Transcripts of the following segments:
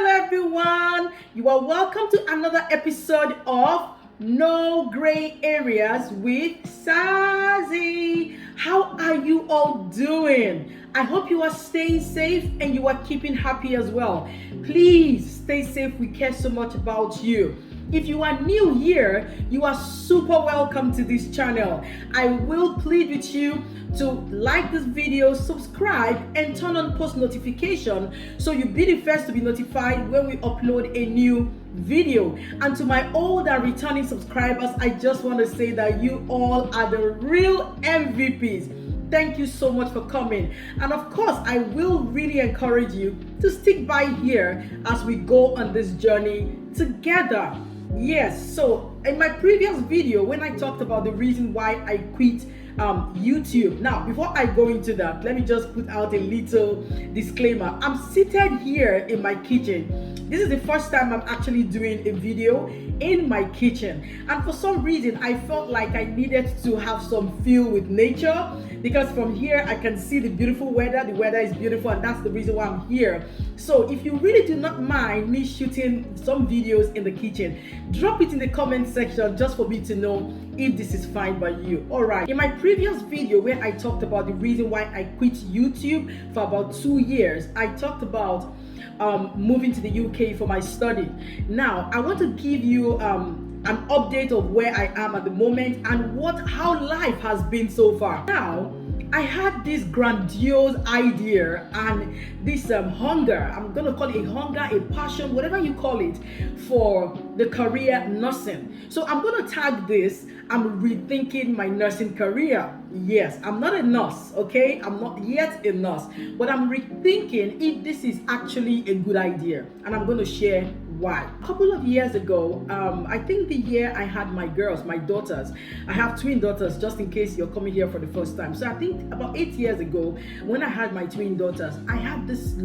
Hello everyone, you are welcome to another episode of No Gray Areas with Sazzy. How are you all doing? I hope you are staying safe and you are keeping happy as well. Please stay safe, we care so much about you. If you are new here, you are super welcome to this channel. I will plead with you to like this video, subscribe, and turn on post notification so you'll be the first to be notified when we upload a new video. And to my old and returning subscribers, I just want to say that you all are the real MVPs. Thank you so much for coming. And of course, I will really encourage you to stick by here as we go on this journey together. Yes, so in my previous video, when I talked about the reason why I quit YouTube. Now, before I go into that, let me just put out a little disclaimer. I'm seated here in my kitchen. This is the first time I'm actually doing a video in my kitchen. And for some reason, I felt like I needed to have some feel with nature, because from here I can see the beautiful weather. The weather is beautiful, and that's the reason why I'm here. So if you really do not mind me shooting some videos in the kitchen, drop it in the comment section just for me to know if this is fine by you. All right. In my previous video where I talked about the reason why I quit YouTube for about 2 years, I talked about moving to the UK for my study. Now, I want to give you an update of where I am at the moment and how life has been so far. Now, I had this grandiose idea and this hunger, I'm going to call it a hunger, a passion, whatever you call it, for the career nursing. So I'm going to tag this, I'm rethinking my nursing career. Yes, I'm not a nurse, okay? I'm not yet a nurse, but I'm rethinking if this is actually a good idea, and I'm going to share why. A couple of years ago, I think the year I had my girls, my daughters, I have twin daughters, just in case you're coming here for the first time. So I think about 8 years ago, when I had my twin daughters, I had this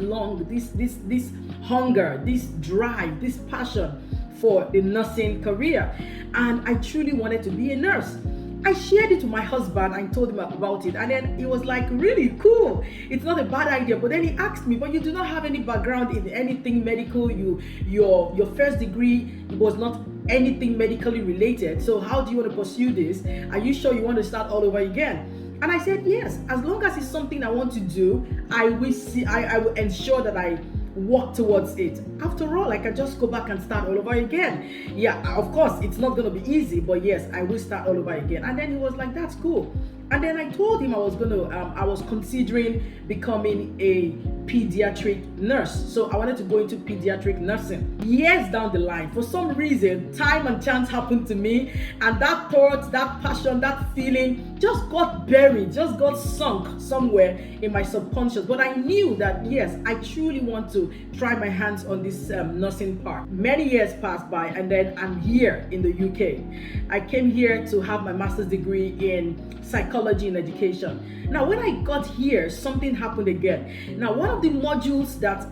hunger, this drive, this passion for the nursing career, and I truly wanted to be a nurse. I shared it to my husband and told him about it, and then he was like, really cool, it's not a bad idea. But then he asked me, but you do not have any background in anything medical, your first degree was not anything medically related, so how do you want to pursue this? Are you sure you want to start all over again? And I said, yes, as long as it's something I want to do, I will ensure that I work towards it. After all, I can just go back and start all over again. Yeah, of course, it's not going to be easy, but yes, I will start all over again. And then he was like, that's cool. And then I told him I was considering becoming a pediatric nurse. So I wanted to go into pediatric nursing. Years down the line, for some reason, time and chance happened to me, and that thought, that passion, that feeling just got buried, just got sunk somewhere in my subconscious. But I knew that yes, I truly want to try my hands on this nursing part. Many years passed by, and then I'm here in the UK. I came here to have my master's degree in psychology and education. Now, when I got here, something happened again. Now, one of the modules that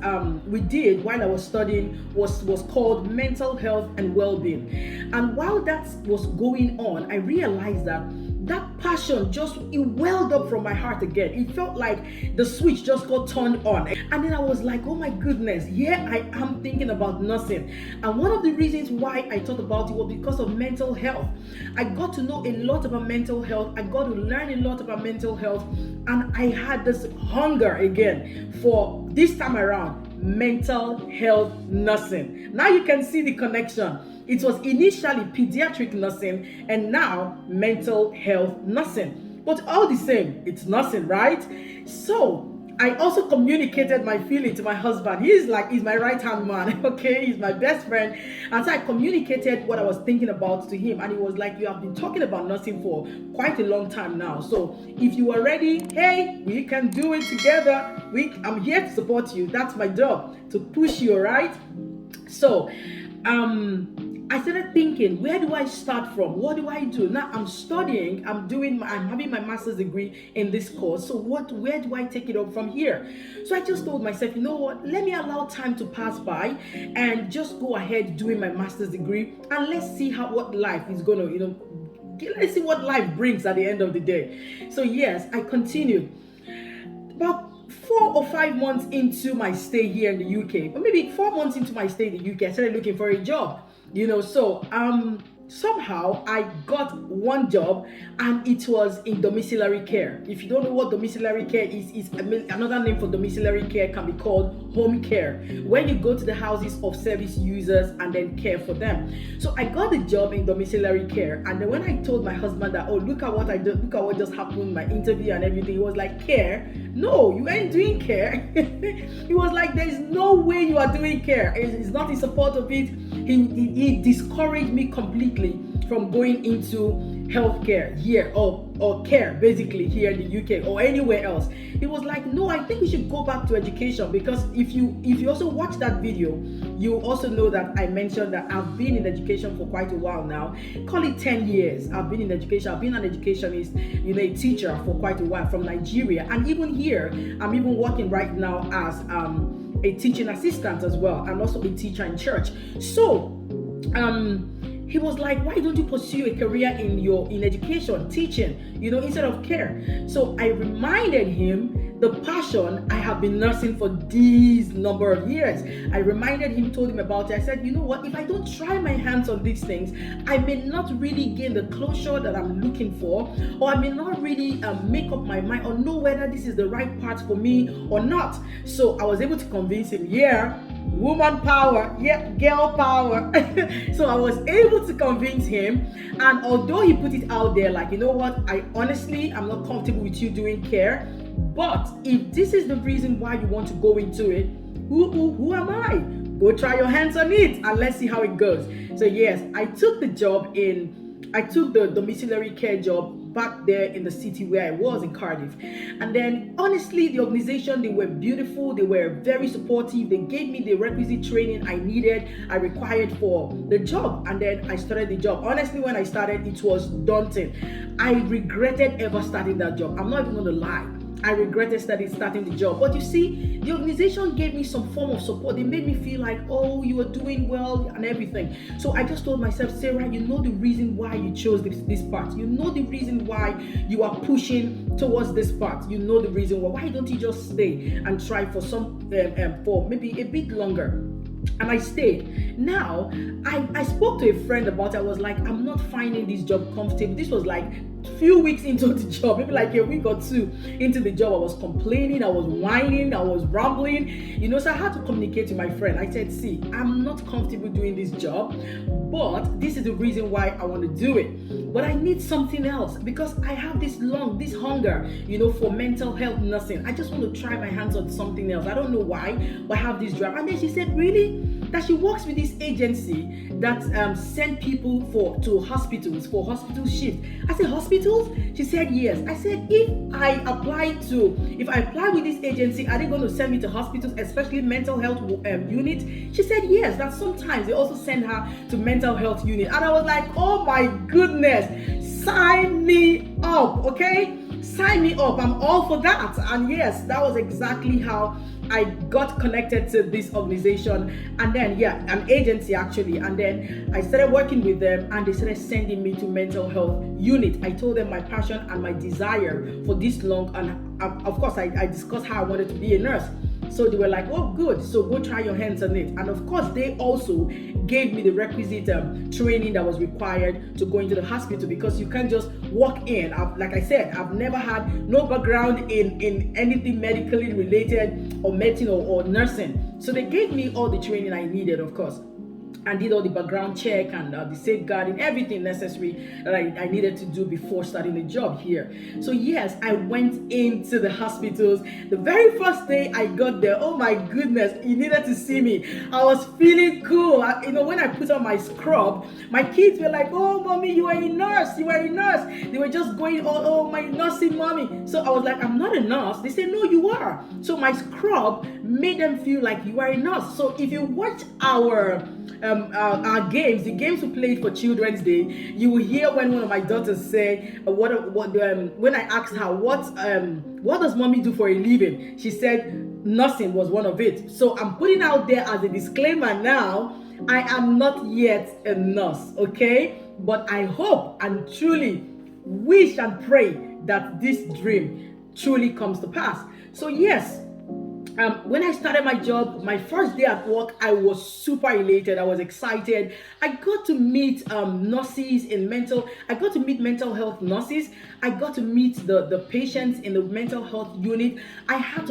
we did while I was studying was called mental health and well-being. And while that was going on, I realized that passion it welled up from my heart again. It felt like the switch just got turned on. And then I was like, oh my goodness, here I am thinking about nursing. And one of the reasons why I thought about it was because of mental health. I got to know a lot about mental health. I got to learn a lot about mental health. And I had this hunger again for, this time around, mental health nursing. Now you can see the connection. It was initially pediatric nursing and now mental health nursing. But all the same, it's nursing, right? So I also communicated my feeling to my husband. He's my right-hand man, okay? He's my best friend. And so I communicated what I was thinking about to him. And he was like, you have been talking about nursing for quite a long time now. So if you are ready, hey, we can do it together. I'm here to support you. That's my job, to push you, all right? So, I started thinking, where do I start from? What do I do? Now I'm studying, I'm having my master's degree in this course. So where do I take it up from here? So I just told myself, you know what? Let me allow time to pass by and just go ahead doing my master's degree, and let's see what life is gonna, let's see what life brings at the end of the day. So yes, I continued. But 4 or 5 months into my stay here in the UK, or maybe 4 months into my stay in the UK, I started looking for a job. So somehow I got one job, and it was in domiciliary care. If you don't know what domiciliary care is another name for domiciliary care can be called home care, when you go to the houses of service users and then care for them. So I got the job in domiciliary care, and then when I told my husband that, oh, look at what I did, look at what just happened, my interview and everything, he was like, care? No, you ain't doing care. He was like, there's no way you are doing care. He's not in support of it. He discouraged me completely from going into healthcare here or care basically here in the UK or anywhere else. He was like, no, I think we should go back to education, because if you also watch that video, you also know that I mentioned that I've been in education for quite a while now. Call it 10 years. I've been in education. I've been an educationist, a teacher for quite a while from Nigeria, and even here I'm even working right now as a teaching assistant as well. I'm also a teacher in church. So he was like, why don't you pursue a career in education, teaching, instead of care? So I reminded him the passion I have been nursing for these number of years. I reminded him, told him about it. I said, you know what, if I don't try my hands on these things, I may not really gain the closure that I'm looking for, or I may not really make up my mind or know whether this is the right path for me or not. So I was able to convince him, woman power, girl power. So I was able to convince him, and although he put it out there like, you know what, I'm not comfortable with you doing care, but if this is the reason why you want to go into it, who am I? Go try your hands on it and let's see how it goes. So yes, I took the domiciliary care job back there in the city where I was in Cardiff. And then honestly, the organization, they were beautiful, they were very supportive, they gave me the requisite training I required for the job, and then I started the job. Honestly, when I started, it was daunting. I regretted ever starting that job. I'm not even going to lie. I regretted starting the job. But you see, the organization gave me some form of support. They made me feel like, oh, you are doing well and everything. So I just told myself, Sarah, you know the reason why you chose this path. You know the reason why you are pushing towards this path. You know the reason why. Why don't you just stay and try for for maybe a bit longer? And I stayed. Now, I spoke to a friend about it. I was like, I'm not finding this job comfortable. This was like few weeks into the job, maybe like a week or two into the job. I was complaining, I was whining, I was rambling, so I had to communicate to my friend. I said, see, I'm not comfortable doing this job, but this is the reason why I want to do it. But I need something else, because I have this hunger, for mental health nursing. I just want to try my hands on something else. I don't know why, but I have this drive. And then she said, really? That she works with this agency that send people to hospitals for hospital shift. I said, hospitals? She said, yes. I said, if I apply with this agency, are they going to send me to hospitals, especially mental health unit? She said, yes, that sometimes they also send her to mental health unit. And I was like, oh my goodness, sign me up, okay? Sign me up. I'm all for that. And yes, that was exactly how I got connected to this organization, and then an agency actually, and then I started working with them, and they started sending me to mental health unit. I told them my passion and my desire for this long, and of course I discussed how I wanted to be a nurse. So they were like, oh, good, so go try your hands on it. And of course, they also gave me the requisite training that was required to go into the hospital, because you can't just walk in. Like I said, I've never had no background in anything medically related or medicine or nursing. So they gave me all the training I needed, of course, and did all the background check and the safeguarding, everything necessary that I needed to do before starting the job here. So yes, I went into the hospitals. The very first day I got there, oh my goodness, you needed to see me. I was feeling cool. When I put on my scrub, my kids were like, oh mommy, you are a nurse, you are a nurse. They were just going, oh my nursing mommy. So I was like, I'm not a nurse. They said, no, you are. So my scrub made them feel like you are a nurse. So if you watch our games, the games we played for Children's Day, you will hear when one of my daughters say, when I asked her what does mommy do for a living, she said nursing was one of it. So I'm putting out there as a disclaimer now, I am not yet a nurse, okay? But I hope and truly wish and pray that this dream truly comes to pass. So yes, when I started my job, my first day at work, I was super elated. I was excited. I got to meet nurses in mental. I got to meet mental health nurses. I got to meet the patients in the mental health unit. I had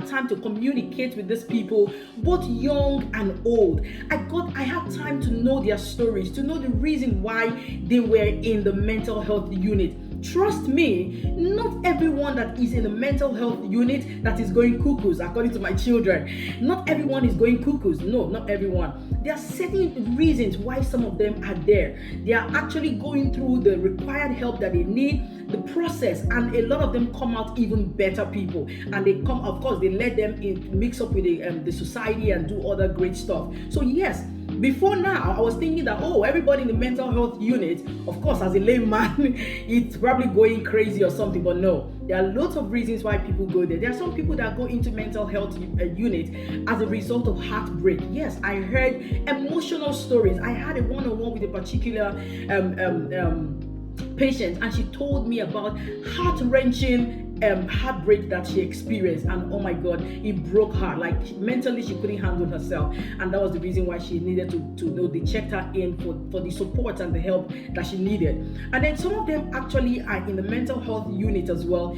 time to communicate with these people, both young and old. I had time to know their stories, to know the reason why they were in the mental health unit. Trust me, not everyone that is in the mental health unit that is going cuckoos, according to my children. Not everyone is going cuckoos. No, not everyone. There are certain reasons why some of them are there. They are actually going through the required help that they need, the process, and a lot of them come out even better people. And they come, of course, they let them mix up with the society and do other great stuff. So yes, before now, I was thinking that, everybody in the mental health unit, of course, as a layman, it's probably going crazy or something, but no. There are lots of reasons why people go there. There are some people that go into mental health unit as a result of heartbreak. Yes, I heard emotional stories. I had a one-on-one with a particular patient, and she told me about heart-wrenching heartbreak that she experienced, and oh my god, it broke her. Like, mentally she couldn't handle herself, and that was the reason why she needed to know they checked her in for the support and the help that she needed. And then some of them actually are in the mental health unit as well,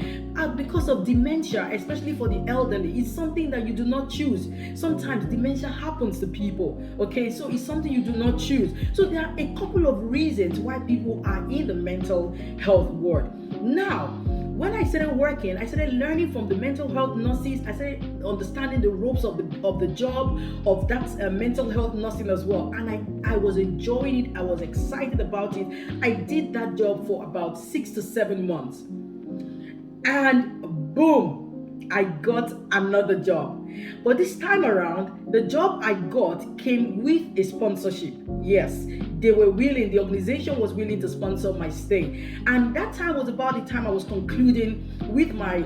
because of dementia, especially for the elderly. It's something that you do not choose. Sometimes dementia happens to people, okay? So it's something you do not choose. So there are a couple of reasons why people are in the mental health ward. Now, when I started working, I started learning from the mental health nurses. I started understanding the ropes of the job of that mental health nursing as well. And I was enjoying it. I was excited about it. I did that job for about 6 to 7 months. And boom, I got another job. But this time around, the job I got came with a sponsorship. Yes, they were willing, the organization was willing to sponsor my stay. And that time was about the time I was concluding with my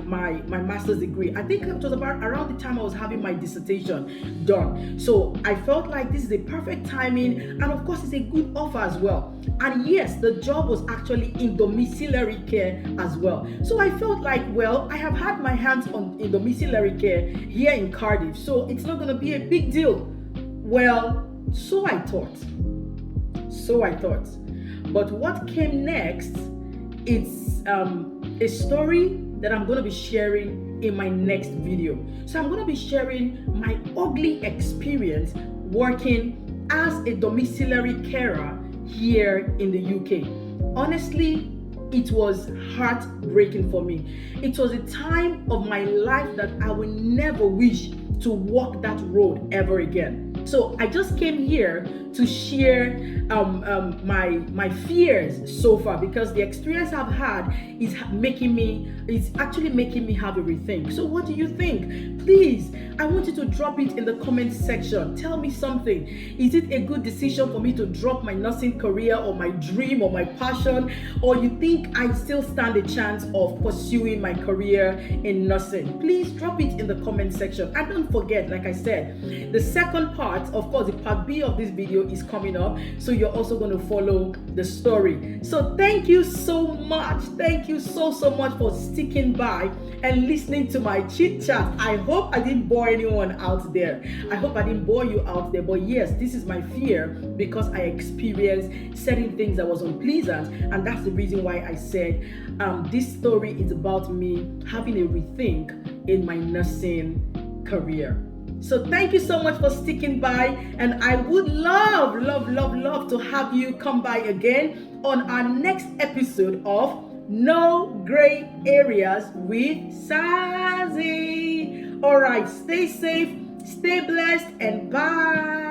master's degree. I think it was about around the time I was having my dissertation done. So I felt like this is a perfect timing, and of course it's a good offer as well. And yes, the job was actually in domiciliary care as well. So I felt like, well, I have had my hands in domiciliary care here in Cardiff, so it's not going to be a big deal. Well, so I thought. But what came next, it's a story that I'm going to be sharing in my next video. So I'm going to be sharing my ugly experience working as a domiciliary carer here in the UK. Honestly, it was heartbreaking for me. It was a time of my life that I will never wish to walk that road ever again. So I just came here to share my fears so far, because the experience I've had is actually making me have a rethink. So what do you think? Please, I want you to drop it in the comment section. Tell me something. Is it a good decision for me to drop my nursing career or my dream or my passion, or you think I still stand a chance of pursuing my career in nursing? Please drop it in the comment section. And don't forget, like I said, the second part, of course, the part B of this video is coming up, so you're also going to follow the story. So thank you so much. Thank you so much for sticking by and listening to my chit chat. I hope I didn't bore anyone out there. I hope I didn't bore you out there. But yes, this is my fear, because I experienced certain things that was unpleasant, and that's the reason why I said this story is about me having a rethink in my nursing career. So thank you so much for sticking by, and I would love to have you come by again on our next episode of No Gray Areas with Sazzy. All right, stay safe, stay blessed, and bye.